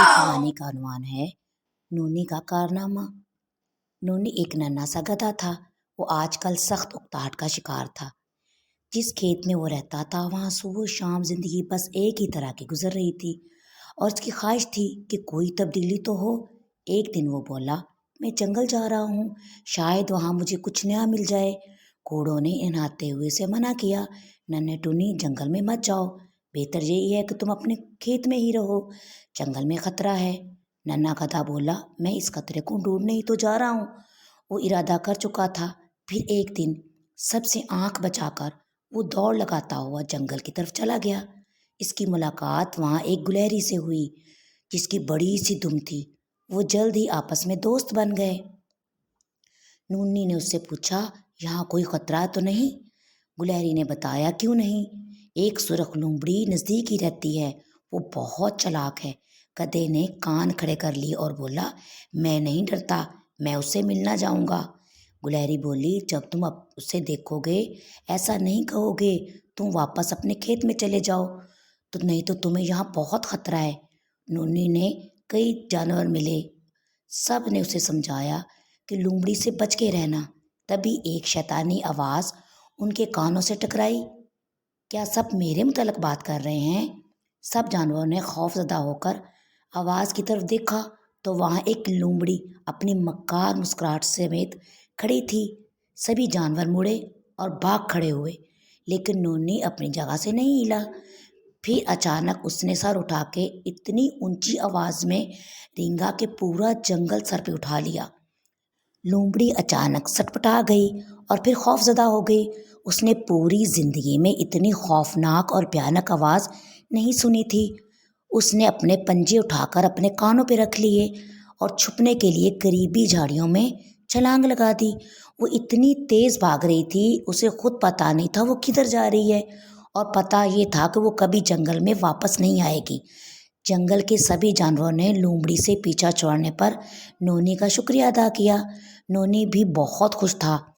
की कहानी का अनुमान है नूनी का कारनामा। नूनी एक नन्हा सा गधा था। वो आजकल सख्त उकताहट का शिकार था। जिस खेत में वो रहता था वहाँ सुबह शाम जिंदगी बस एक ही तरह की गुजर रही थी और उसकी ख्वाहिश थी कि कोई तब्दीली तो हो। एक दिन वो बोला, मैं जंगल जा रहा हूँ, शायद वहाँ मुझे कुछ नया मिल जाए। घोड़ों ने इन्हाते हुए से मना किया, नन्हे टूनी जंगल में मत जाओ, बेहतर यही है कि तुम अपने खेत में ही रहो, जंगल में खतरा है। नन्हा गधा बोला, मैं इस खतरे को ढूंढने ही तो जा रहा हूँ। वो इरादा कर चुका था। फिर एक दिन सबसे आंख बचाकर वो दौड़ लगाता हुआ जंगल की तरफ चला गया। इसकी मुलाकात वहाँ एक गुलहरी से हुई जिसकी बड़ी सी दुम थी। वो जल्द ही आपस में दोस्त बन गए। नूनी ने उससे पूछा, यहाँ कोई खतरा तो नहीं? गुलहरी ने बताया, क्यों नहीं, एक सुरख लोमड़ी नजदीक ही रहती है, वो बहुत चालाक है। गधे ने कान खड़े कर लिए और बोला, मैं नहीं डरता, मैं उससे मिलना जाऊंगा। गुलहरी बोली, जब तुम अब उसे देखोगे ऐसा नहीं कहोगे, तुम वापस अपने खेत में चले जाओ, तो नहीं तो तुम्हें यहाँ बहुत खतरा है। नूनी ने कई जानवर मिले, सब ने उसे समझाया कि लोमड़ी से बच के रहना। तभी एक शैतानी आवाज उनके कानों से टकराई, क्या सब मेरे मुतलक बात कर रहे हैं? सब जानवरों ने खौफजदा होकर आवाज की तरफ देखा तो वहां एक लोमड़ी अपनी मक्कार मुस्कुराहट समेत खड़ी थी। सभी जानवर मुड़े और भाग खड़े हुए, लेकिन नूनी अपनी जगह से नहीं हिला। फिर अचानक उसने सर उठा के इतनी ऊंची आवाज में रेंगा कि पूरा जंगल सर पे उठा लिया। लोमड़ी अचानक सटपटा गई और फिर खौफजदा हो गई। उसने पूरी जिंदगी में इतनी खौफनाक और भयानक आवाज नहीं सुनी थी। उसने अपने पंजे उठाकर अपने कानों पे रख लिए और छुपने के लिए करीबी झाड़ियों में छलांग लगा दी। वो इतनी तेज भाग रही थी, उसे खुद पता नहीं था वो किधर जा रही है, और पता ये था कि वो कभी जंगल में वापस नहीं आएगी। जंगल के सभी जानवरों ने लोमड़ी से पीछा छोड़ने पर नोनी का शुक्रिया अदा किया। नोनी भी बहुत खुश था